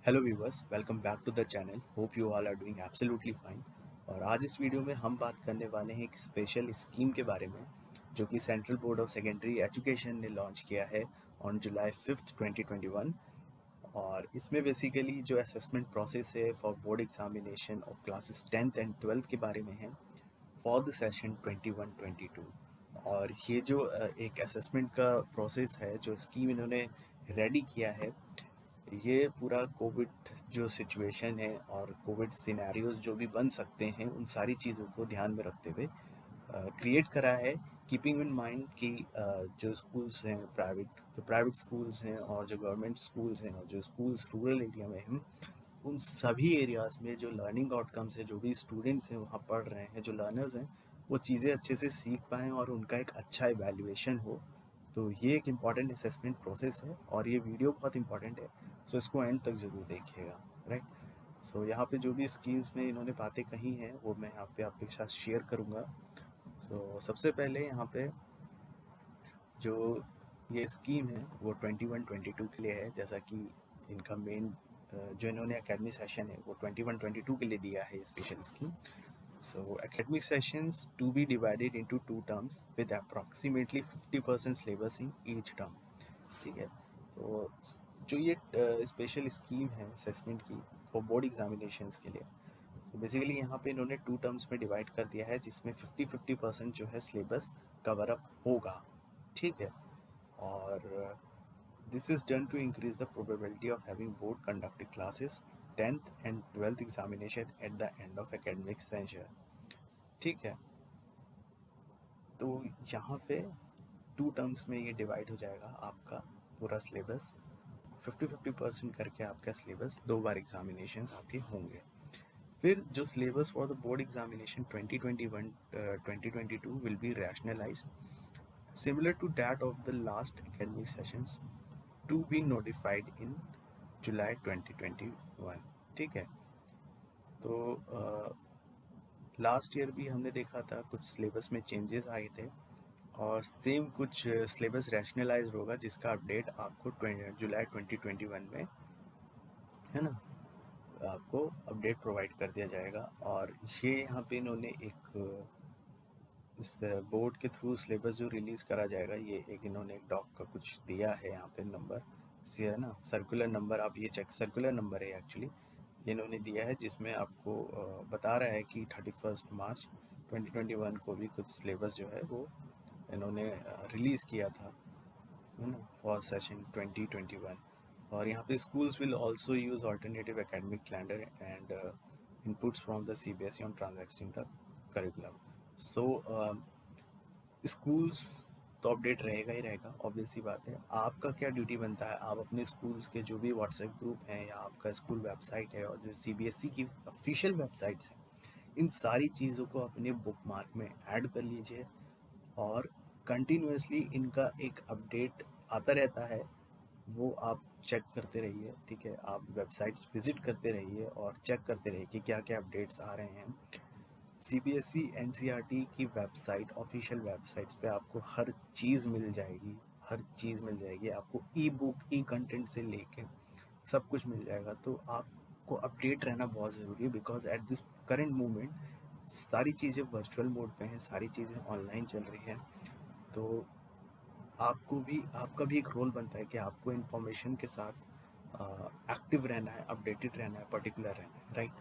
Hello viewers, welcome back to the channel. Hope you all are doing absolutely fine. और आज इस video में हम बात करने वाले हैं एक स्पेशल स्कीम के बारे में जो कि central board of secondary education ने लॉन्च किया है ऑन जुलाई 5th 2021। और इसमें बेसिकली जो असेसमेंट प्रोसेस है for board examination of classes 10th and 12th के बारे में है फॉर द सेशन 21-22। और ये जो एक असेसमेंट का प्रोसेस है, जो स्कीम इन्होंने रेडी किया है, ये पूरा कोविड जो सिचुएशन है और कोविड सिनेरियोज जो भी बन सकते हैं उन सारी चीज़ों को ध्यान में रखते हुए क्रिएट करा है, कीपिंग इन माइंड कि जो स्कूल्स हैं प्राइवेट स्कूल्स हैं और जो गवर्नमेंट स्कूल्स हैं और जो स्कूल्स रूरल एरिया में हैं, उन सभी एरियाज़ में जो लर्निंग आउटकम्स है, जो भी स्टूडेंट्स हैं वहाँ पढ़ रहे हैं, जो लर्नर्स हैं, वो चीज़ें अच्छे से सीख पाएँ और उनका एक अच्छा इवैल्यूएशन हो। तो ये एक इम्पॉर्टेंट असेसमेंट प्रोसेस है और ये वीडियो बहुत इम्पॉर्टेंट है, सो इसको एंड तक ज़रूर देखिएगा। राइट। सो यहाँ पे जो भी स्कीम्स में इन्होंने बातें कही हैं वो मैं यहाँ पे आपके साथ शेयर करूँगा। सबसे पहले यहाँ पे जो ये स्कीम है वो 21-22 के लिए है, जैसा कि इनका मेन जो इन्होंने एकेडमिक सेशन है वो 21-22 के लिए दिया है special scheme. Academic sessions to be divided into two terms with approximately 50% syllabus in each term। ठीक है। तो जो ये स्पेशल स्कीम है असेसमेंट की फॉर बोर्ड एग्जामिनेशंस के लिए, तो बेसिकली यहाँ पे इन्होंने टू टर्म्स में डिवाइड कर दिया है, जिसमें 50-50% जो है सिलेबस कवर अप होगा। ठीक है। और this is done to increase the probability of having board conducted classes 10th and 12th examination at the end of academic session. ठीक है। तो यहाँ पे टू टर्म्स में ये डिवाइड हो जाएगा आपका पूरा सिलेबस, 50-50% करके आपका सिलेबस 2 बार एग्जामिनेशन आपके होंगे। फिर जो syllabus for the board examination 2021-2022 will be rationalise similar to that of the last academic sessions to be notified in July 2021। ठीक है। तो लास्ट ईयर भी हमने देखा था कुछ सिलेबस में चेंजेस आए थे और सेम कुछ सिलेबस रैशनलाइज होगा, जिसका अपडेट आपको जुलाई 2021 में, है ना, आपको अपडेट प्रोवाइड कर दिया जाएगा। और ये यहाँ पे इन्होंने एक इस बोर्ड के थ्रू सिलेबस जो रिलीज़ करा जाएगा, ये एक इन्होंने एक डॉक का कुछ दिया है यहाँ पे नंबर से, है ना, सर्कुलर नंबर, आप ये चेक, सर्कुलर नंबर है एक्चुअली, ये इन्होंने दिया है, जिसमें आपको बता रहा है कि 31 मार्च 2021 को भी कुछ सिलेबस जो है वो इन्होंने रिलीज़ किया था, है ना, फॉर सेशन 2021। और यहाँ पे schools will also use alternative academic calendar and inputs from the CBSE on transacting the curriculum. So schools तो अपडेट रहेगा ही रहेगा, ऑब्वियस सी बात है। आपका क्या ड्यूटी बनता है, आप अपने स्कूल्स के जो भी व्हाट्सएप ग्रुप हैं या आपका स्कूल वेबसाइट है और जो सीबीएसई की ऑफिशियल वेबसाइट्स हैं, इन सारी चीज़ों को अपने बुक मार्क में ऐड कर लीजिए और कंटिन्यूसली इनका एक अपडेट आता रहता है, वो आप चेक करते रहिए। ठीक है। आप वेबसाइट्स विजिट करते रहिए और चेक करते रहिए कि क्या क्या अपडेट्स आ रहे हैं। सीबीएसई एनसीईआरटी की वेबसाइट, ऑफिशियल वेबसाइट्स पे आपको हर चीज़ मिल जाएगी, हर चीज़ मिल जाएगी आपको, ई बुक, ई कंटेंट से लेके सब कुछ मिल जाएगा। तो आपको अपडेट रहना बहुत ज़रूरी है, because at this current moment सारी चीज़ें वर्चुअल मोड पे हैं, सारी चीज़ें ऑनलाइन चल रही हैं। तो आपको भी, आपका भी एक रोल बनता है कि आपको इन्फॉर्मेशन के साथ एक्टिव रहना है, अपडेटेड रहना है, पर्टिकुलर रहना है। राइट।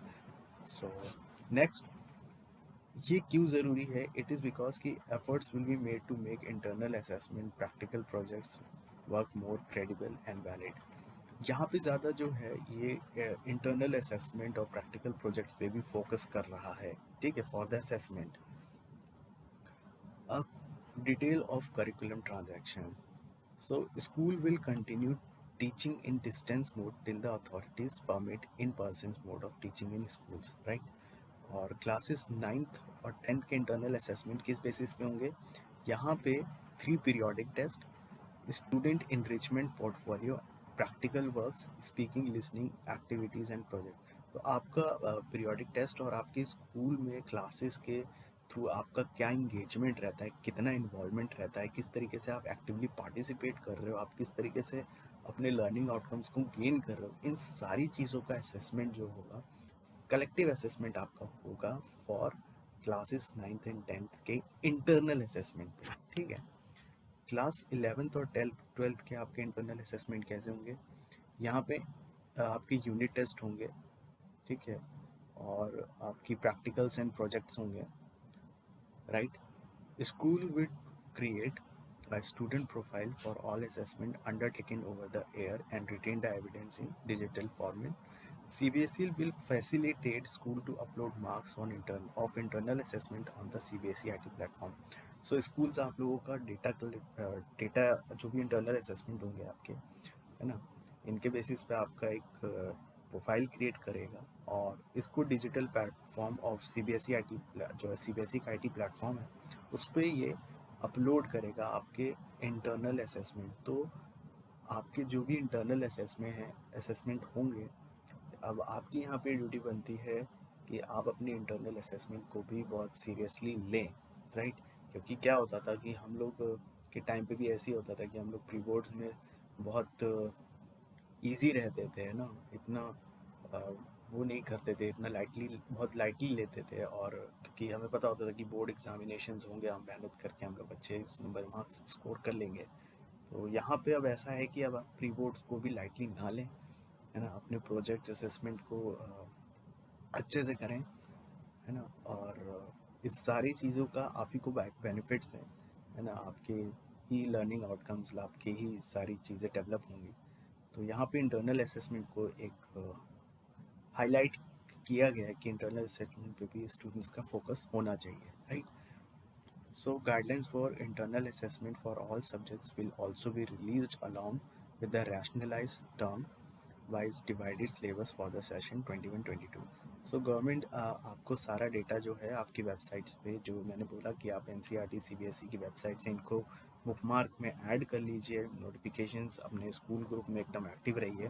सो नेक्स्ट, ये क्यों ज़रूरी है? इट इज़ बिकॉज कि efforts will be made to make internal assessment, practical projects work more credible and valid. यहाँ पे ज़्यादा जो है ये इंटरनल असेसमेंट और प्रैक्टिकल प्रोजेक्ट्स पे भी फोकस कर रहा है। ठीक है, फॉर द असेसमेंट। अब detail of curriculum transaction. So school will continue teaching in distance mode till the authorities permit in-person mode of teaching in schools, right? और क्लासेस 9th और 10th के इंटरनल असेसमेंट किस basis पे होंगे? यहाँ पे 3 periodic test, student enrichment portfolio, practical works, speaking, listening activities and project. तो आपका पीरियोडिक टेस्ट और आपके स्कूल में क्लासेस के थ्रू आपका क्या इंगेजमेंट रहता है, कितना इन्वॉल्वमेंट रहता है, किस तरीके से आप एक्टिवली पार्टिसिपेट कर रहे हो, आप किस तरीके से अपने लर्निंग आउटकम्स को गेन कर रहे हो, इन सारी चीज़ों का असेसमेंट जो होगा, कलेक्टिव असेसमेंट आपका होगा for classes 9th and 10th के इंटरनल असेसमेंट पे। ठीक है, क्लास 11th और 12th के आपके इंटरनल असेसमेंट कैसे होंगे? यहाँ पे आपके यूनिट टेस्ट होंगे, ठीक है, और आपकी प्रैक्टिकल्स एंड प्रोजेक्ट्स होंगे, right? School will create a student profile for all assessment undertaken over the air and retain the evidence in digital format. CBSE will facilitate school to upload marks on internal assessment on the CBSE IT platform. So schools आप लोगों का data जो भी internal assessment होंगे आपके, है ना, इनके बेसिस पे आपका एक प्रोफाइल क्रिएट करेगा और इसको digital platform of CBSE IT, जो है सीबीएसई का आईटी प्लेटफॉर्म है, उस पर ये अपलोड करेगा आपके इंटरनल असेसमेंट। तो आपके जो भी इंटरनल असेसमेंट होंगे, अब आपकी यहाँ पे ड्यूटी बनती है कि आप अपने इंटरनल असेसमेंट को भी बहुत सीरियसली लें, राइट? क्योंकि क्या होता था कि हम लोग के टाइम पे भी ऐसे ही होता था कि हम लोग प्री बोर्ड्स में बहुत ईज़ी रहते थे, है ना, इतना अ, वो नहीं करते थे, इतना बहुत लाइटली लेते थे। और क्योंकि हमें पता होता था कि बोर्ड एग्जामिनेशंस होंगे, हम मेहनत करके हम लोग अच्छे नंबर मार्क्स स्कोर कर लेंगे। तो यहाँ पे अब ऐसा है कि अब आप प्री बोर्ड्स को भी लाइटली ना लें, है ना, अपने प्रोजेक्ट असेसमेंट को अच्छे से करें, है ना, और इस सारी चीज़ों का आप ही को बेनिफिट्स हैं, है ना, आपके ही लर्निंग आउटकम्स, आपके ही सारी चीज़ें डेवलप होंगी। तो यहाँ पे इंटरनल असेसमेंट को एक हाईलाइट किया गया है कि इंटरनल असेसमेंट पे भी स्टूडेंट्स का फोकस होना चाहिए, right? So guidelines for internal assessment for all subjects will also be released along with the rationalized term wise divided syllabus for the session 21-22. So government आपको सारा डेटा जो है आपकी वेबसाइट्स पे, जो मैंने बोला कि आप NCERT CBSE की वेबसाइट से इनको बुकमार्क में ऐड कर लीजिए, नोटिफिकेशंस अपने स्कूल ग्रुप में एकदम एक्टिव रहिए,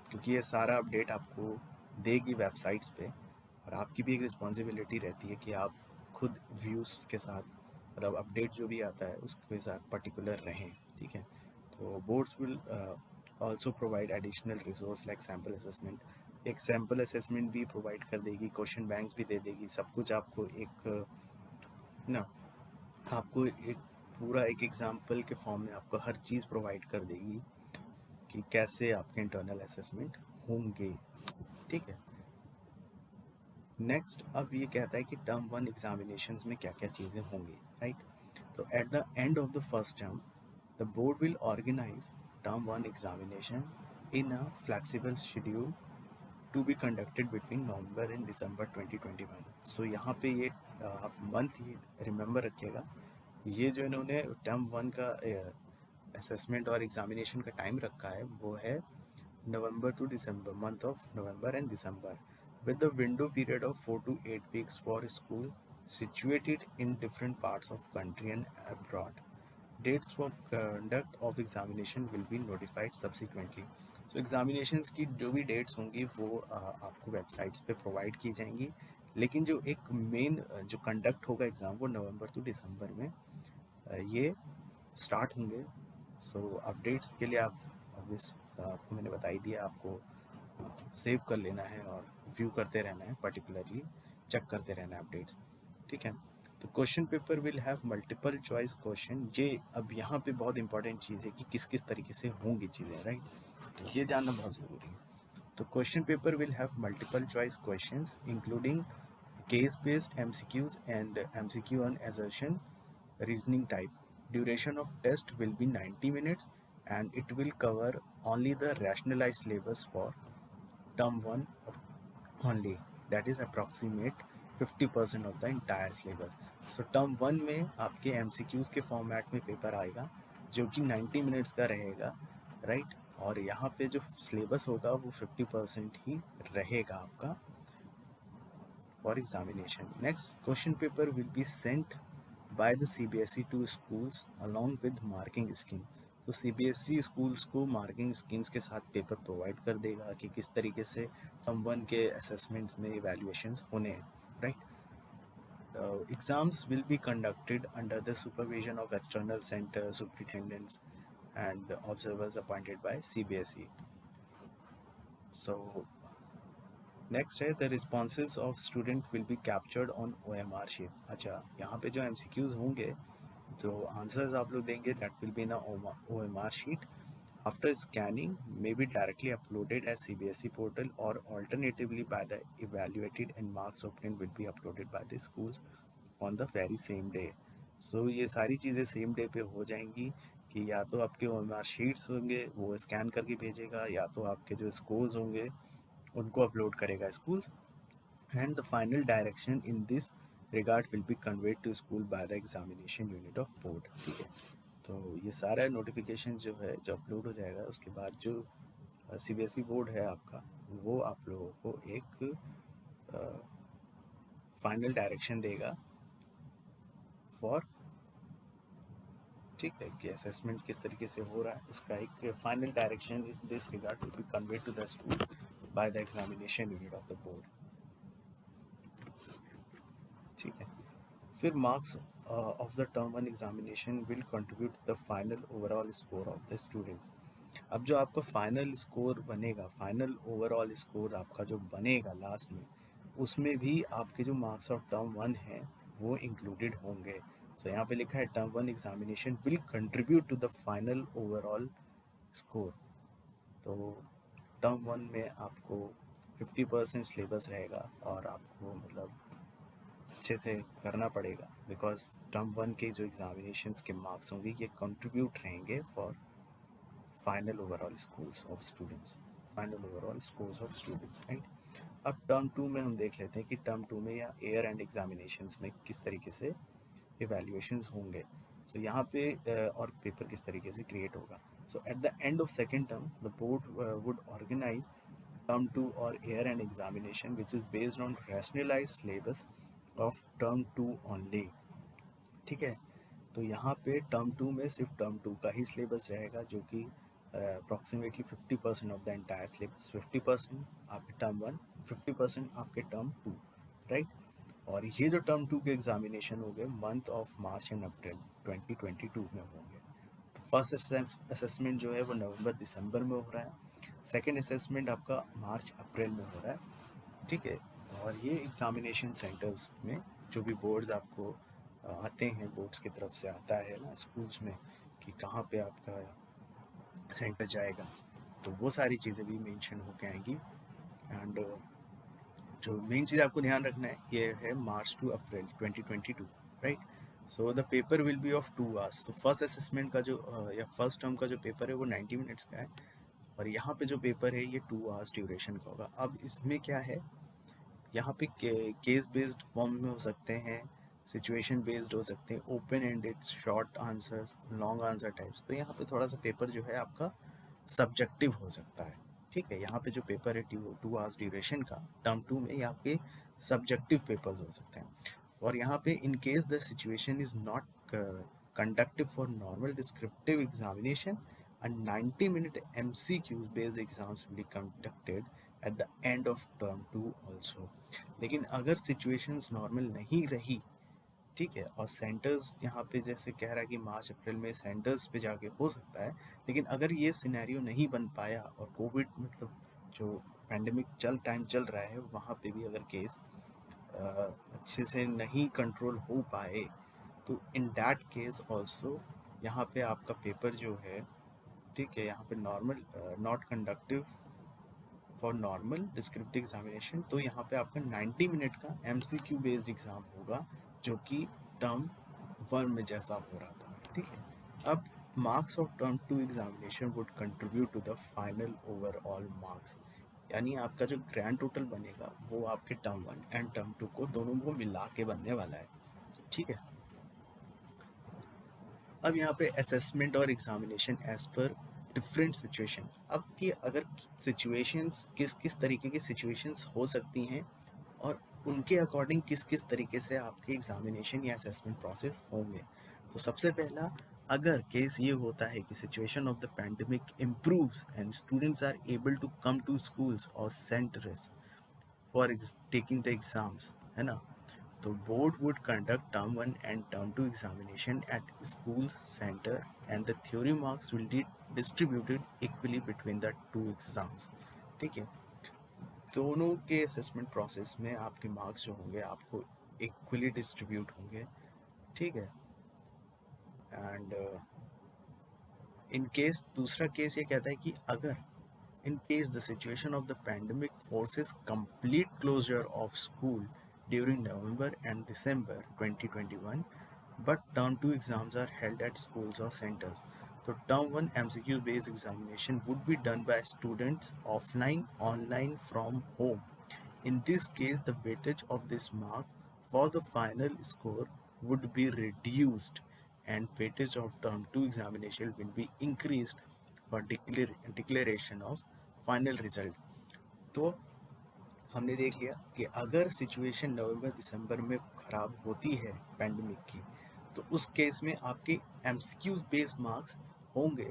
क्योंकि ये सारा अपडेट आपको देगी वेबसाइट्स पे। और आपकी भी एक रिस्पॉन्सिबिलिटी रहती है कि आप खुद व्यूज़ के साथ, मतलब अपडेट जो भी आता है उसके साथ पर्टिकुलर रहें, ठीक है? तो boards will also provide additional resource like sample assessment. एक सैम्पल असेसमेंट भी प्रोवाइड कर देगी, क्वेश्चन बैंक्स भी दे देगी, सब कुछ आपको एक ना, आपको एक पूरा एक एग्जाम्पल के फॉर्म में आपको हर चीज़ प्रोवाइड कर देगी कि कैसे आपके इंटरनल असेसमेंट होंगे, ठीक है? नेक्स्ट अब ये कहता है कि टर्म 1 एग्जामिनेशंस में क्या क्या चीज़ें होंगी, राइट? तो at the end of the first term the board will organise term 1 examination in a flexible schedule to be conducted between November and December 2021। So यहाँ पे ये आप मंथ ही रिमेंबर रखिएगा, ये जो इन्होंने टर्म 1 का असेसमेंट और एग्जामिनेशन का टाइम रखा है वो है November to December, month of November and December, with the window period of 4 to 8 weeks for school situated in different parts of country and abroad. Dates for conduct of examination will be notified subsequently. So examinations की जो भी dates होंगी वो आपको websites पे provide की जाएंगी, लेकिन जो एक मेन जो कंडक्ट होगा एग्ज़ाम वो नवंबर टू दिसंबर में ये स्टार्ट होंगे। सो अपडेट्स के लिए आप ऑब्वियस आपको मैंने बता ही दिया, आपको सेव कर लेना है और व्यू करते रहना है, पर्टिकुलरली चेक करते रहना है अपडेट्स, ठीक है? तो question paper will have multiple choice question. ये अब यहाँ पे बहुत इंपॉर्टेंट चीज़ है कि किस किस तरीके से होंगी चीज़ें, राइट? तो ये जानना बहुत ज़रूरी है। तो question paper will have multiple choice questions including case based MCQs and MCQ on assertion reasoning type. Duration of test will be 90 minutes and it will cover only the rationalized syllabus for term 1 only, that is approximate 50% of the entire syllabus. So term 1 में आपके MCQs के format में paper आएगा जो कि 90 minutes का रहेगा, right? और यहाँ पे जो सिलेबस होगा वो 50% ही रहेगा आपका for examination. Next, question paper will be sent by the CBSE to schools along with marking scheme. तो CBSE स्कूल्स को मार्किंग स्कीम्स के साथ पेपर प्रोवाइड कर देगा कि किस तरीके से टर्म 1 के असेसमेंट्स में इवैल्यूएशंस होने हैं, right? Exams will be conducted under the supervision of external center superintendents and observers appointed by CBSE. So next है the responses of student will be captured on OMR sheet. अच्छा, यहाँ पे जो MCQs होंगे, जो answers आप लोग देंगे, that will be in OMR sheet. After scanning may be directly uploaded as CBSE portal और alternatively by the evaluated and marks obtained will be uploaded by the schools on the very same day. So ये सारी चीज़ें same day पे हो जाएंगी कि या तो आपके OMR शीट्स होंगे वो स्कैन करके भेजेगा, या तो आपके जो स्कोर्स होंगे उनको अपलोड करेगा schools, and the final direction in this regard will be conveyed to school by the examination unit of board. ठीक है, तो ये सारा नोटिफिकेशन जो है जो अपलोड हो जाएगा, उसके बाद जो CBSE बोर्ड है आपका, वो आप लोगों को एक फाइनल डायरेक्शन देगा फॉर, ठीक है, कि असेसमेंट किस तरीके से हो रहा है, उसका एक फाइनल डायरेक्शन इस this regard will be conveyed to the school by the examination unit of the board. ठीक है, फिर marks of the term one examination will contribute the final overall score of the students. अब जो आपका final score बनेगा, final overall score आपका जो बनेगा लास्ट में, उसमें भी आपके जो मार्क्स ऑफ टर्म वन है वो इंक्लूडेड होंगे। सो यहाँ पे लिखा है term one examination will contribute to the final overall score. तो टर्म वन में आपको 50% सिलेबस रहेगा और आपको मतलब अच्छे से करना पड़ेगा, बिकॉज टर्म वन के जो एग्जामिनेशंस के मार्क्स होंगे ये कंट्रीब्यूट रहेंगे for final overall scores of students, final overall scores of students, right. अब टर्म टू में हम देख लेते हैं कि टर्म टू में या एयर एंड एग्जामिनेशंस में किस तरीके से इवेल्युएशंस होंगे। सो यहाँ पे और पेपर किस तरीके से क्रिएट होगा। So at the end of second term the board would organise term 2 or air and examination which is based on rationalized syllabus of term 2 only। ठीक है, तो यहाँ पे टर्म 2 में सिर्फ टर्म 2 का ही सिलेबस रहेगा, जो कि approximately 50% of the entire syllabus, 50% आपके टर्म 1, 50% आपके टर्म 2, राइट। और ये जो टर्म 2 के एग्जामिनेशन हो गए month of March and April 2022 में होंगे। तो फर्स्ट असेसमेंट जो है वो नवंबर दिसंबर में हो रहा है, सेकेंड असेसमेंट आपका मार्च अप्रैल में हो रहा है। ठीक है, और ये एग्ज़ामिनेशन सेंटर्स में जो भी बोर्ड्स आपको आते हैं, बोर्ड्स की तरफ से आता है ना स्कूल्स में कि कहाँ पे आपका सेंटर जाएगा, तो वो सारी चीज़ें भी मेंशन होके आएंगी। एंड जो मेन चीज़ आपको ध्यान रखना है ये है March two April 2022, right. So the paper will be of 2 hours। तो फर्स्ट असेसमेंट का जो या फर्स्ट टर्म का जो पेपर है वो 90 मिनट्स का है, और यहाँ पे जो पेपर है ये 2 hours ड्यूरेशन का होगा। अब इसमें क्या है, यहाँ पे केस बेस्ड फॉर्म में हो सकते हैं, सिचुएशन बेस्ड हो सकते हैं, open ended, short answers, long answer types. तो यहाँ पे थोड़ा सा पेपर जो है आपका सब्जेक्टिव हो सकता है। ठीक है, यहाँ पे जो पेपर है 2 hours ड्यूरेशन का टर्म 2 में, यहाँ पे सब्जेक्टिव पेपर्स हो सकते हैं। और यहाँ पे इन case the situation is not conducted for normal descriptive examination, and 90-minute MCQ based exams will be conducted at the end of term 2 also। लेकिन अगर situations normal नहीं रही, ठीक है, और सेंटर्स यहाँ पे जैसे कह रहा है कि मार्च अप्रैल में सेंटर्स पे जाके हो सकता है, लेकिन अगर ये सिनेरियो नहीं बन पाया और कोविड मतलब जो पैंडेमिक टाइम चल रहा है वहाँ पे भी अगर केस अच्छे से नहीं कंट्रोल हो पाए, तो इन दैट केस ऑल्सो यहाँ पे आपका पेपर जो है, ठीक है, यहाँ पे normal not conductive for normal descriptive examination, तो यहाँ पे आपका 90 मिनट का MCQ बेस्ड एग्ज़ाम होगा, जो कि टर्म 1 में जैसा हो रहा था। ठीक है, अब marks of term 2 examination would contribute to the final overall marks, यानी आपका जो ग्रैंड टोटल बनेगा वो आपके टर्म 1 एंड टर्म 2 को दोनों को मिला के बनने वाला है। ठीक है, अब यहाँ पे असेसमेंट और examination as per different situation. अब कि अगर सिचुएशंस किस किस तरीके की सिचुएशंस हो सकती हैं और उनके अकॉर्डिंग किस किस तरीके से आपके एग्जामिनेशन या असेसमेंट प्रोसेस होंगे। तो सबसे पहला, अगर केस ये होता है कि situation of the pandemic improves and students are able to come to schools और centres for taking the exams, है ना, तो board would conduct term 1 and term 2 examination at schools center and the theory marks will be distributed equally between the two exams. ठीक है, दोनों के assessment process में आपके मार्क्स जो होंगे आपको इक्वली डिस्ट्रीब्यूट होंगे. ठीक है. एंड इन केस दूसरा केस ये कहता है कि अगर in case the situation of the pandemic forces complete closure of school during November and December 2021, but term 2 exams are held at schools or centers. So term 1 MCQ based examination would be done by students offline, online from home. In this case, the weightage of this mark for the final score would be reduced and weightage of term 2 examination will be increased for declaration of final result. तो हमने देख लिया कि अगर situation नवंबर दिसंबर में ख़राब होती है पैंडमिक की, तो उस केस में आपके एमसीक्यू बेस्ड मार्क्स होंगे,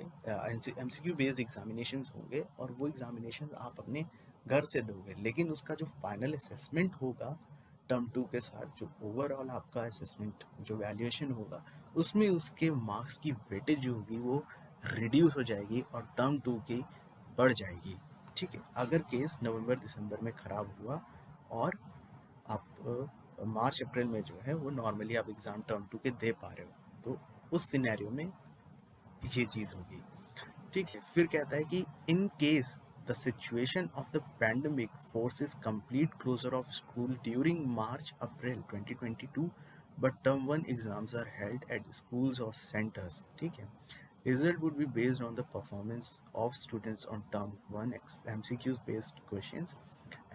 एमसीक्यू बेस्ड एग्जामिनेशंस होंगे और वो एग्जामिनेशन आप अपने घर से दोगे, लेकिन उसका जो फाइनल असेसमेंट होगा टर्म 2 के साथ, जो ओवरऑल आपका असेसमेंट जो वैल्यूएशन होगा, उसमें उसके मार्क्स की वेटेज जो होगी वो रिड्यूस हो जाएगी और टर्म 2 की बढ़ जाएगी. ठीक है, अगर केस नवंबर दिसंबर में ख़राब हुआ और आप मार्च अप्रैल में जो है वो नॉर्मली आप एग्ज़ाम टर्म 2 के दे पा रहे हो, तो उस सिनेरियो में ये चीज़ होगी. ठीक है, फिर कहता है कि in case the situation of the pandemic forces complete closure of school during March April 2022 but term 1 exams are held at schools और सेंटर्स. ठीक है, result would be based on the performance of students on term 1 MCQs based questions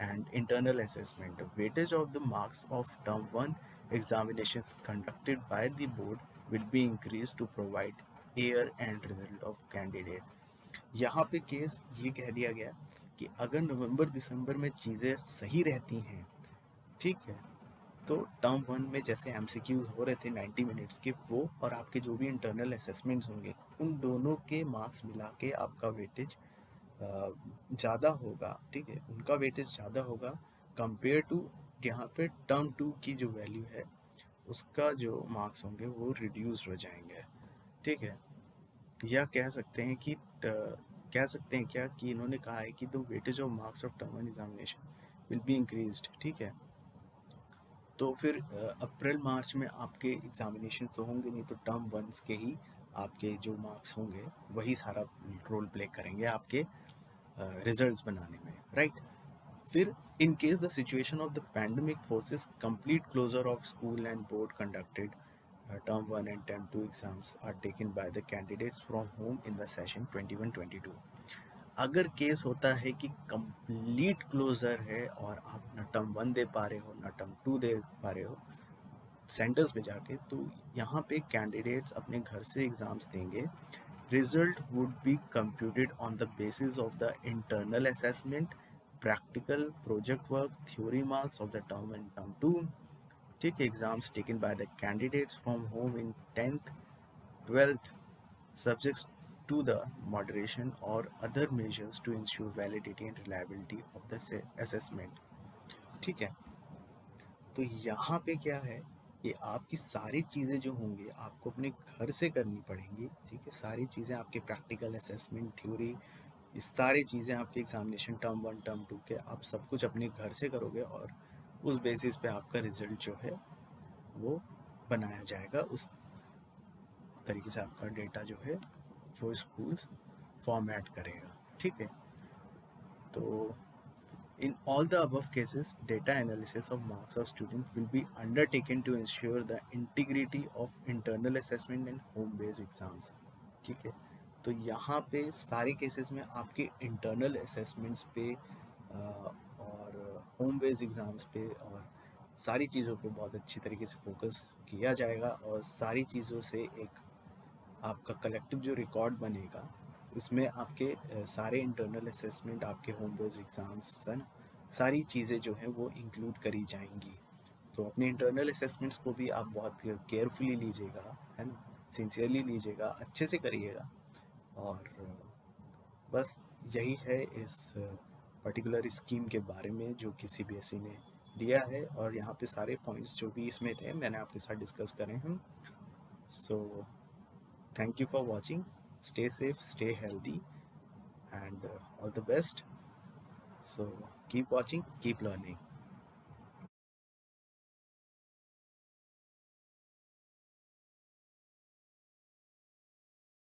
and internal assessment. The weightage of the marks of term 1 examinations conducted by the board will be increased to provide air and result of candidates. यहाँ पे case ये कह दिया गया कि अगर नवंबर दिसंबर में चीज़ें सही रहती हैं, ठीक है, तो टर्म 1 में जैसे एमसीक्यूज हो रहे थे 90 मिनट्स के, वो और आपके जो भी इंटरनल असेसमेंट्स होंगे उन दोनों के मार्क्स मिला के आपका वेटेज ज़्यादा होगा. ठीक है, उनका वेटेज ज़्यादा होगा कंपेयर टू यहाँ पे टर्म 2 की जो वैल्यू है उसका जो मार्क्स होंगे वो रिड्यूस हो जाएंगे. ठीक है, या कह सकते हैं कि कह सकते हैं क्या कि इन्होंने कहा है कि the weightage of marks of term 1 examination will be increased. ठीक है, तो फिर अप्रैल मार्च में आपके एग्जामिनेशन तो होंगे नहीं, तो टर्म 1 के ही आपके जो मार्क्स होंगे वही सारा रोल प्ले करेंगे आपके रिजल्ट्स बनाने में. राइट. फिर in case the situation of the pandemic forces complete closure of school and board conducted term 1 and term 2 exams are taken by the candidates from home in the session 21-22. अगर case होता है कि complete closure है और आप ना term 1 दे पा रहे हो ना टर्म 2 दे पा रहे हो सेंटर्स पे जाके, तो यहाँ पे कैंडिडेट्स अपने घर से एग्ज़ाम्स देंगे. Result would be computed on the basis of the internal assessment, practical, project work, theory marks of the term 1 term 2. ठीक है, exams taken by the candidates from home in 10th 12th subjects to the moderation or other measures to ensure validity and reliability of the assessment. ठीक है, तो यहाँ पे क्या है, ये आपकी सारी चीज़ें जो होंगी आपको अपने घर से करनी पड़ेंगी. ठीक है, सारी चीज़ें आपके प्रैक्टिकल, असेसमेंट, थ्योरी, ये सारी चीज़ें आपके एग्जामिनेशन टर्म 1 टर्म 2 के आप सब कुछ अपने घर से करोगे और उस बेसिस पे आपका रिजल्ट जो है वो बनाया जाएगा. उस तरीके से आपका डेटा जो है वो स्कूल्स फॉर्मेट करेगा. ठीक है, तो in all the above cases data analysis of marks of students will be undertaken to ensure the integrity of internal assessment and home based exams. ठीक है, तो यहाँ पे सारे केसेस में आपके इंटरनल असेसमेंट्स पे और होम बेस्ड एग्ज़ाम्स पे और सारी चीज़ों पे बहुत अच्छी तरीके से फोकस किया जाएगा और सारी चीज़ों से एक आपका कलेक्टिव जो रिकॉर्ड बनेगा इसमें आपके सारे इंटरनल असेसमेंट, आपके होम बेस्ड एग्ज़ाम्स, है ना, सारी चीज़ें जो हैं वो इंक्लूड करी जाएंगी. तो अपने इंटरनल असेसमेंट्स को भी आप बहुत केयरफुली लीजिएगा, है ना, सिंसियरली लीजिएगा, अच्छे से करिएगा. और बस यही है इस पर्टिकुलर स्कीम के बारे में जो कि सीबीएसई ने दिया है और यहाँ पे सारे पॉइंट्स जो भी इसमें थे मैंने आपके साथ डिस्कस करे हैं. So thank you for watching. Stay safe, stay healthy, and all the best. So keep watching, keep learning.